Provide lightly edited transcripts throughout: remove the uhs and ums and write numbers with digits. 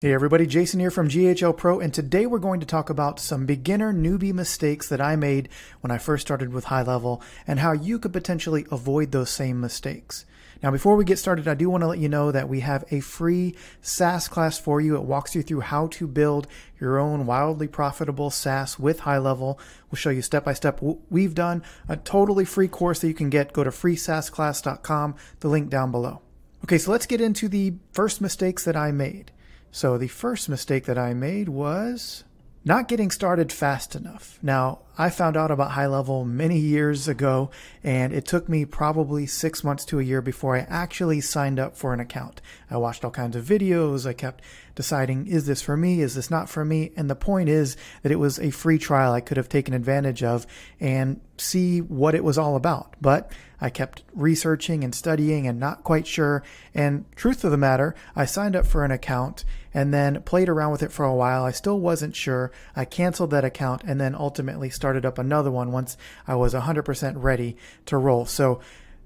Hey everybody, Jason here from GHL Pro, and today we're going to talk about some beginner newbie mistakes that I made when I first started with HighLevel and how you could potentially avoid those same mistakes. Now before we get started, I do want to let you know that we have a free SaaS class for you. It walks you through how to build your own wildly profitable SaaS with HighLevel. We'll show you step by step what we've done, a totally free course that you can get. Go to freesaasclass.com, the link down below. Okay, so let's get into the first mistakes that I made. So the first mistake that I made was not getting started fast enough. Now, I found out about HighLevel many years ago, and it took me probably 6 months to a year before I actually signed up for an account. I watched all kinds of videos. I kept deciding, is this for me? Is this not for me? And the point is that it was a free trial I could have taken advantage of and see what it was all about. But I kept researching and studying and not quite sure. And truth of the matter, I signed up for an account and then played around with it for a while. I still wasn't sure. I canceled that account and then ultimately started up another one once I was 100% ready to roll. So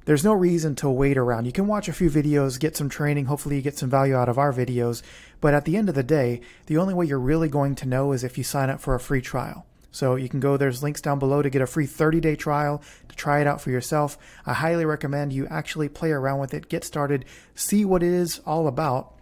there's no reason to wait around. You can watch a few videos, get some training. Hopefully you get some value out of our videos. But at the end of the day, the only way you're really going to know is if you sign up for a free trial. So you can go, there's links down below to get a free 30-day trial to try it out for yourself. I highly recommend you actually play around with it, get started, see what it is all about.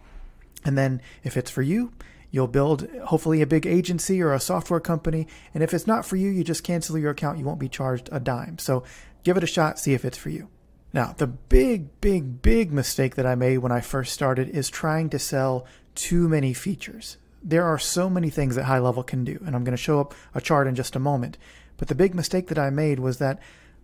And then if it's for you, you'll build hopefully a big agency or a software company. And if it's not for you, you just cancel your account. You won't be charged a dime. So give it a shot, see if it's for you. Now, the big mistake that I made when I first started is trying to sell too many features. There are so many things that HighLevel can do, and I'm going to show up a chart in just a moment. But the big mistake that I made was that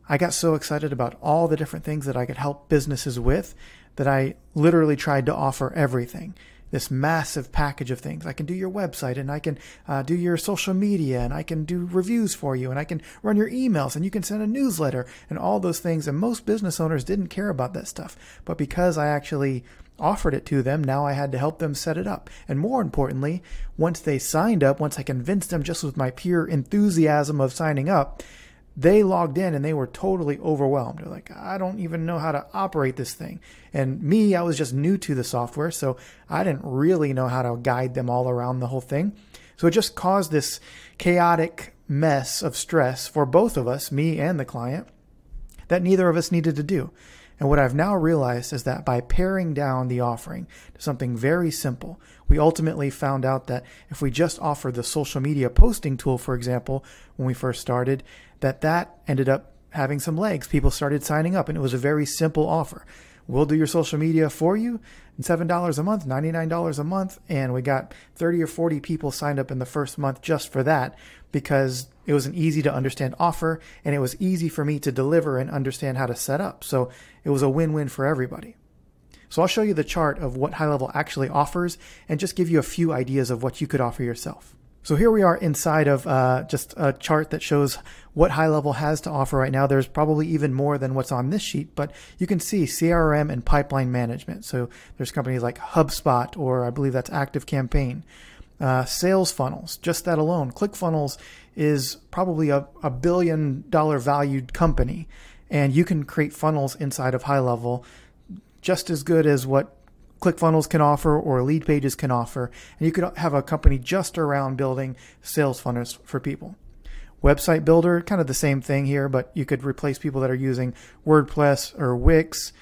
I got so excited about all the different things that I could help businesses with that I literally tried to offer everything. This massive package of things. I can do your website, and I can do your social media, and I can do reviews for you, and I can run your emails, and you can send a newsletter, and all those things. And most business owners didn't care about that stuff. But because I actually offered it to them, now I had to help them set it up. And more importantly, once they signed up, once I convinced them just with my pure enthusiasm of signing up, they logged in and they were totally overwhelmed. They're like, I don't even know how to operate this thing. And me, I was just new to the software, so I didn't really know how to guide them all around the whole thing. So it just caused this chaotic mess of stress for both of us, me and the client, that neither of us needed to do. And what I've now realized is that by paring down the offering to something very simple, we ultimately found out that if we just offered the social media posting tool, for example, when we first started, that ended up having some legs. People started signing up, and it was a very simple offer. We'll do your social media for you, and $7 a month, $99 a month, and we got 30 or 40 people signed up in the first month just for that, because it was an easy to understand offer, and it was easy for me to deliver and understand how to set up. So it was a win-win for everybody. So I'll show you the chart of what HighLevel actually offers and just give you a few ideas of what you could offer yourself. So here we are inside of just a chart that shows what HighLevel has to offer right now. There's probably even more than what's on this sheet, but you can see CRM and pipeline management. So there's companies like HubSpot, or I believe that's ActiveCampaign. Sales funnels, just that alone. ClickFunnels is probably a $1 billion valued company, and you can create funnels inside of HighLevel just as good as what ClickFunnels can offer or Lead Pages can offer. And you could have a company just around building sales funnels for people. Website Builder, kind of the same thing here, but you could replace people that are using WordPress or Wix.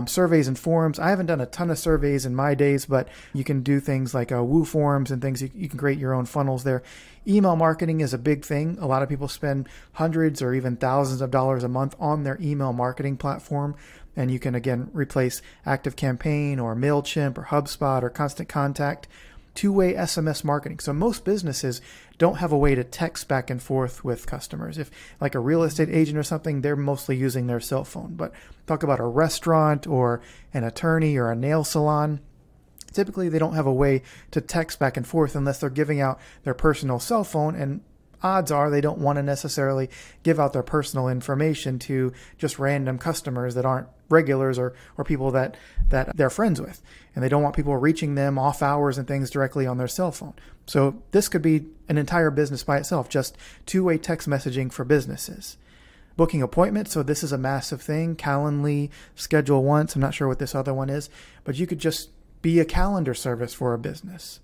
Surveys and forums. I haven't done a ton of surveys in my days, but you can do things like Woo forms and things. You can create your own funnels there. Email marketing is a big thing. A lot of people spend hundreds or even thousands of dollars a month on their email marketing platform. And you can, again, replace ActiveCampaign or MailChimp or HubSpot or Constant Contact. Two-way SMS marketing. So most businesses don't have a way to text back and forth with customers. If like a real estate agent or something, they're mostly using their cell phone. But talk about a restaurant or an attorney or a nail salon. Typically, they don't have a way to text back and forth unless they're giving out their personal cell phone, and odds are they don't want to necessarily give out their personal information to just random customers that aren't regulars or people that they're friends with. And they don't want people reaching them off hours and things directly on their cell phone. So this could be an entire business by itself, just two-way text messaging for businesses. Booking appointments, so this is a massive thing. Calendly, Schedule Once, I'm not sure what this other one is, but you could just be a calendar service for a business.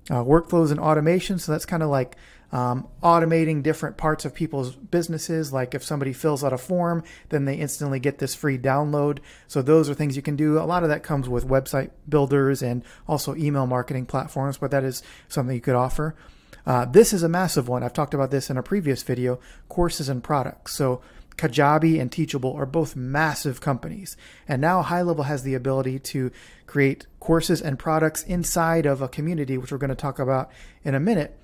Workflows and automation. So that's kind of like automating different parts of people's businesses. Like if somebody fills out a form, then they instantly get this free download. So those are things you can do. A lot of that comes with website builders and also email marketing platforms, but that is something you could offer. This is a massive one. I've talked about this in a previous video, courses and products. So Kajabi and Teachable are both massive companies. And now HighLevel has the ability to create courses and products inside of a community, which we're going to talk about in a minute.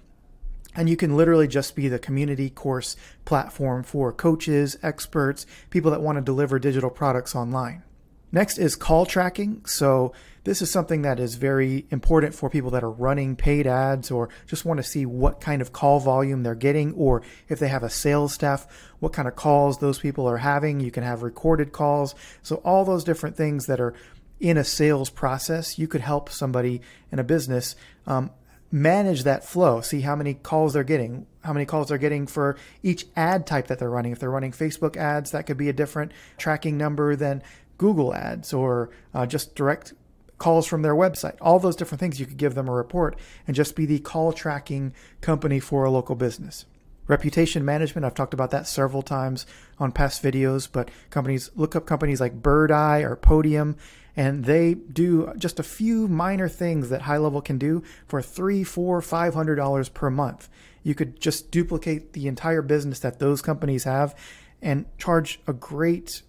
And you can literally just be the community course platform for coaches, experts, people that want to deliver digital products online. Next is call tracking. So this is something that is very important for people that are running paid ads or just want to see what kind of call volume they're getting, or if they have a sales staff, what kind of calls those people are having. You can have recorded calls. So all those different things that are in a sales process, you could help somebody in a business manage that flow, see how many calls they're getting, for each ad type that they're running. If they're running Facebook ads, that could be a different tracking number than Google ads, or just direct calls from their website. All those different things, you could give them a report and just be the call tracking company for a local business. Reputation management, I've talked about that several times on past videos, but look up companies like Bird Eye or Podium, and they do just a few minor things that HighLevel can do for $300, $400, $500 per month. You could just duplicate the entire business that those companies have and charge a great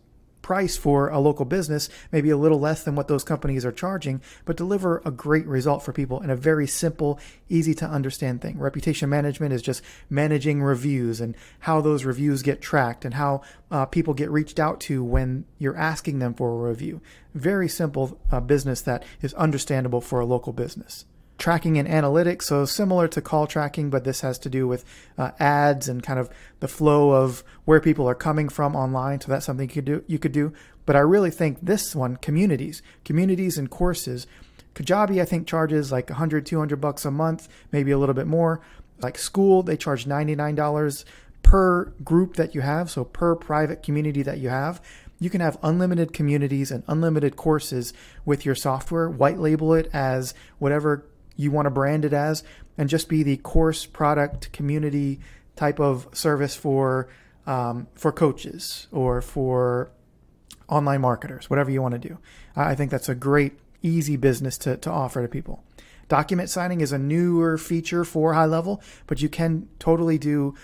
price for a local business, maybe a little less than what those companies are charging, but deliver a great result for people in a very simple, easy to understand thing. Reputation management is just managing reviews and how those reviews get tracked and how people get reached out to when you're asking them for a review. Very simple business that is understandable for a local business. Tracking and analytics, so similar to call tracking, but this has to do with ads and kind of the flow of where people are coming from online. So that's something you could do. But I really think this one, communities and courses. Kajabi, I think, charges like $100, $200 a month, maybe a little bit more. Like School, they charge $99 per group that you have, so per private community that you have. You can have unlimited communities and unlimited courses with your software. White label it as whatever you want to brand it as, and just be the course, product, community type of service for coaches or for online marketers, whatever you want to do. I think that's a great, easy business to offer to people. Document signing is a newer feature for HighLevel, but you can totally do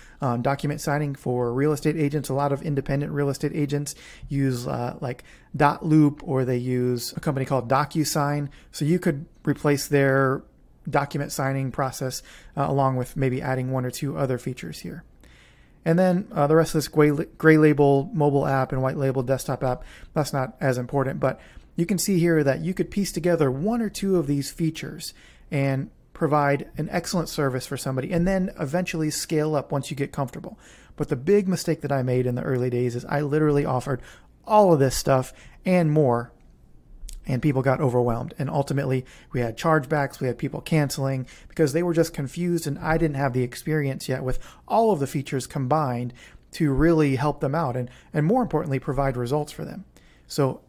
document signing for real estate agents. A lot of independent real estate agents use like Dotloop, or they use a company called DocuSign. So you could replace their document signing process along with maybe adding one or two other features here. And then the rest of this gray label mobile app and white label desktop app, that's not as important, but you can see here that you could piece together one or two of these features and provide an excellent service for somebody, and then eventually scale up once you get comfortable. But the big mistake that I made in the early days is I literally offered all of this stuff and more, and people got overwhelmed. And ultimately, we had chargebacks, we had people canceling because they were just confused, and I didn't have the experience yet with all of the features combined to really help them out and more importantly, provide results for them. So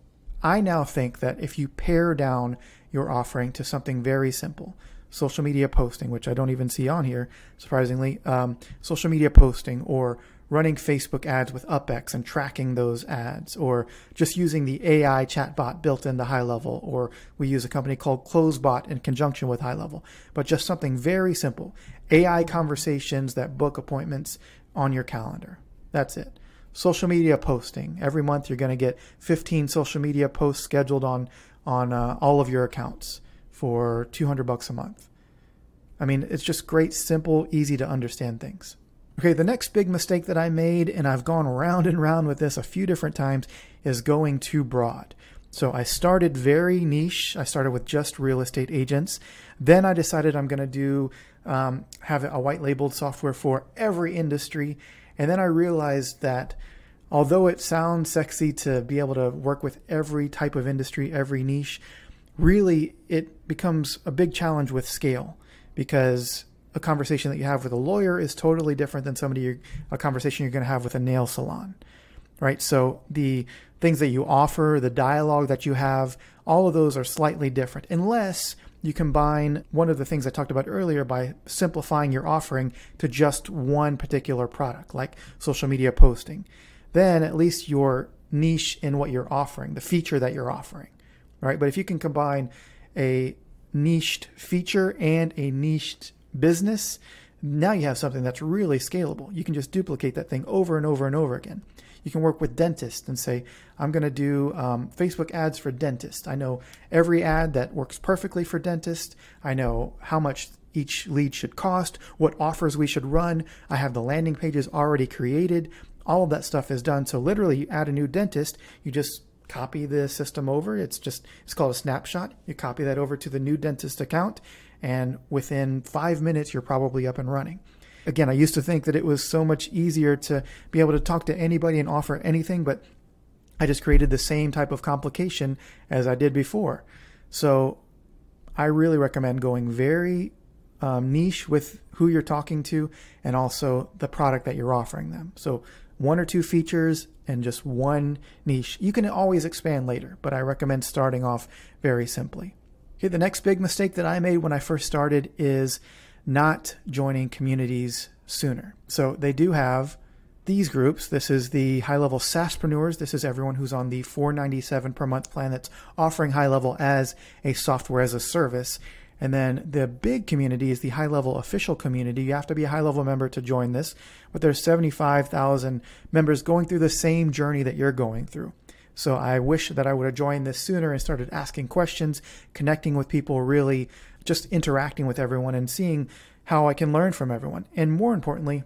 I now think that if you pare down your offering to something very simple, social media posting, which I don't even see on here, surprisingly, social media posting, or running Facebook ads with UpX and tracking those ads, or just using the AI chatbot built into HighLevel, or we use a company called CloseBot in conjunction with HighLevel, but just something very simple. AI conversations that book appointments on your calendar. That's it. Social media posting. Every month you're going to get 15 social media posts scheduled on all of your accounts for $200 a month. I mean, it's just great, simple, easy to understand things. Okay, the next big mistake that I made, and I've gone round and round with this a few different times, is going too broad. So I started very niche. I started with just real estate agents. Then I decided I'm going to have a white labeled software for every industry. And then I realized that although it sounds sexy to be able to work with every type of industry, every niche, really it becomes a big challenge with scale, because a conversation that you have with a lawyer is totally different than a conversation you're going to have with a nail salon, right? So the things that you offer, the dialogue that you have, all of those are slightly different, unless you combine one of the things I talked about earlier by simplifying your offering to just one particular product, like social media posting. Then at least you're niche in what you're offering, the feature that you're offering, right? But if you can combine a niched feature and a niched business, now you have something that's really scalable. You can just duplicate that thing over and over and over again. You can work with dentists and say, I'm going to do Facebook ads for dentists. I know every ad that works perfectly for dentists. I know how much each lead should cost, what offers we should run. I have the landing pages already created. All of that stuff is done. So literally you add a new dentist, you just copy the system over. It's called a snapshot. You copy that over to the new dentist account, and within 5 minutes, you're probably up and running. Again, I used to think that it was so much easier to be able to talk to anybody and offer anything, but I just created the same type of complication as I did before. So I really recommend going very niche with who you're talking to and also the product that you're offering them. So 1 or 2 features and just one niche. You can always expand later, but I recommend starting off very simply. Okay, the next big mistake that I made when I first started is not joining communities sooner. So they do have these groups. This is the high-level SaaSpreneurs. This is everyone who's on the $497 per month plan that's offering HighLevel as a software as a service. And then the big community is the HighLevel official community. You have to be a HighLevel member to join this, but there's 75,000 members going through the same journey that you're going through. So I wish that I would have joined this sooner and started asking questions, connecting with people, really just interacting with everyone and seeing how I can learn from everyone. And more importantly,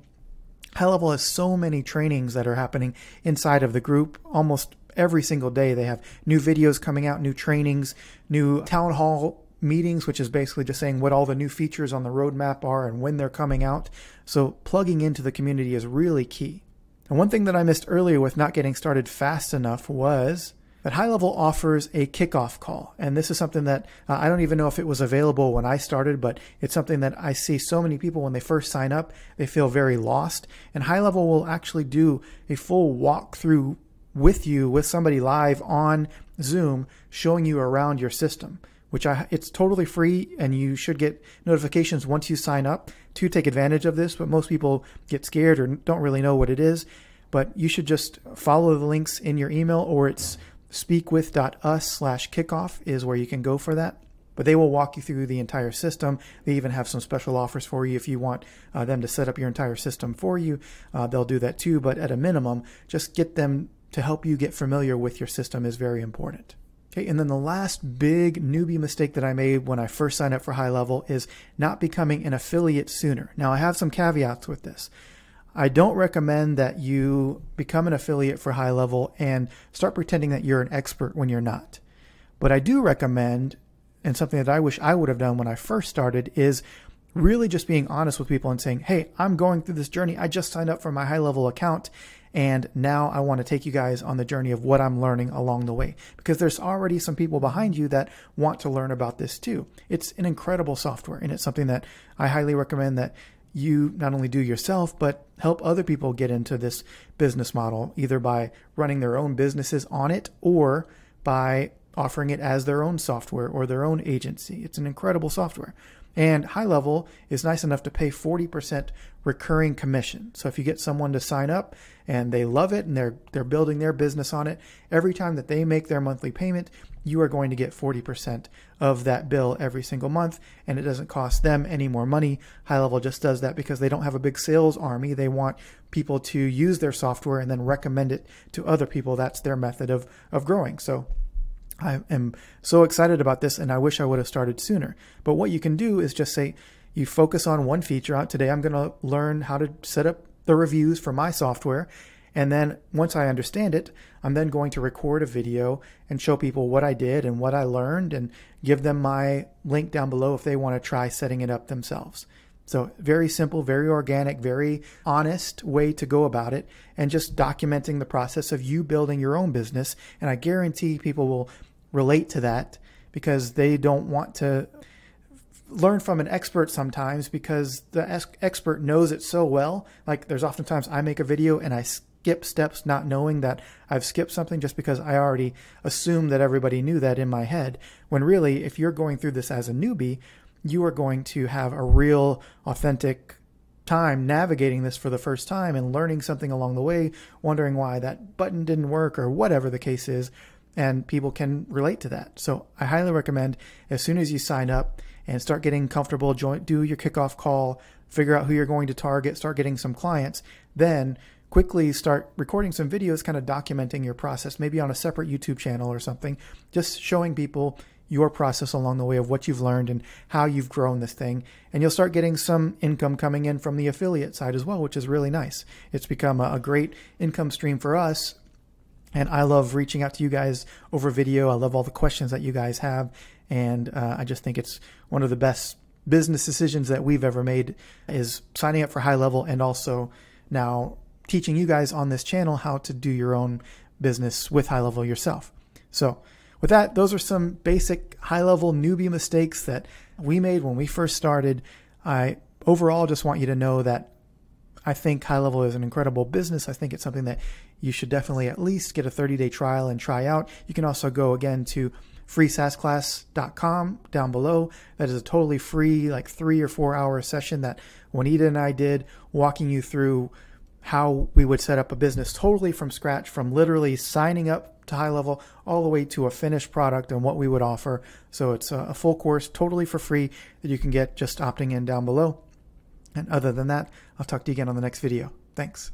HighLevel has so many trainings that are happening inside of the group. Almost every single day they have new videos coming out, new trainings, new town hall meetings, which is basically just saying what all the new features on the roadmap are and when they're coming out. So plugging into the community is really key. And one thing that I missed earlier with not getting started fast enough was that HighLevel offers a kickoff call. And this is something that I don't even know if it was available when I started, but it's something that I see so many people when they first sign up, they feel very lost. And HighLevel will actually do a full walkthrough with you, with somebody live on Zoom, showing you around your system, it's totally free, and you should get notifications once you sign up to take advantage of this. But most people get scared or don't really know what it is. But you should just follow the links in your email, or it's speakwith.us/kickoff is where you can go for that. But they will walk you through the entire system. They even have some special offers for you if you want them to set up your entire system for you. They'll do that too. But at a minimum, just get them to help you get familiar with your system is very important. Okay, and then the last big newbie mistake that I made when I first signed up for HighLevel is not becoming an affiliate sooner. Now, I have some caveats with this. I don't recommend that you become an affiliate for HighLevel and start pretending that you're an expert when you're not. But I do recommend, and something that I wish I would have done when I first started, is really just being honest with people and saying, hey, I'm going through this journey. I just signed up for my HighLevel account, and now I want to take you guys on the journey of what I'm learning along the way, because there's already some people behind you that want to learn about this too. It's an incredible software, and it's something that I highly recommend that you not only do yourself, but help other people get into this business model, either by running their own businesses on it or by offering it as their own software or their own agency. It's an incredible software. And HighLevel is nice enough to pay 40% recurring commission. So if you get someone to sign up and they love it and they're building their business on it, every time that they make their monthly payment, you are going to get 40% of that bill every single month, and it doesn't cost them any more money. HighLevel just does that because they don't have a big sales army. They want people to use their software and then recommend it to other people. That's their method of growing. So I am so excited about this, and I wish I would have started sooner. But what you can do is just say, you focus on one feature. Today I'm going to learn how to set up the reviews for my software. And then once I understand it, I'm then going to record a video and show people what I did and what I learned, and give them my link down below if they want to try setting it up themselves. So very simple, very organic, very honest way to go about it, and just documenting the process of you building your own business. And I guarantee people will relate to that, because they don't want to learn from an expert sometimes because the expert knows it so well. Like there's oftentimes I make a video and I skip steps not knowing that I've skipped something just because I already assumed that everybody knew that in my head. When really, if you're going through this as a newbie, you are going to have a real, authentic time navigating this for the first time and learning something along the way, wondering why that button didn't work or whatever the case is. And people can relate to that. So I highly recommend as soon as you sign up and start getting comfortable, do your kickoff call, figure out who you're going to target, start getting some clients, then quickly start recording some videos kind of documenting your process, maybe on a separate YouTube channel or something, just showing people your process along the way of what you've learned and how you've grown this thing. And you'll start getting some income coming in from the affiliate side as well, which is really nice. It's become a great income stream for us. And I love reaching out to you guys over video. I love all the questions that you guys have. And I just think it's one of the best business decisions that we've ever made is signing up for HighLevel and also now teaching you guys on this channel how to do your own business with HighLevel yourself. So with that, those are some basic HighLevel newbie mistakes that we made when we first started. I overall just want you to know that I think HighLevel is an incredible business. I think it's something that you should definitely at least get a 30-day trial and try out. You can also go again to freesaasclass.com down below. That is a totally free, like 3 or 4 hour session that Wanetah and I did, walking you through how we would set up a business totally from scratch, from literally signing up to HighLevel all the way to a finished product and what we would offer. So it's a full course totally for free that you can get just opting in down below. And other than that, I'll talk to you again on the next video. Thanks.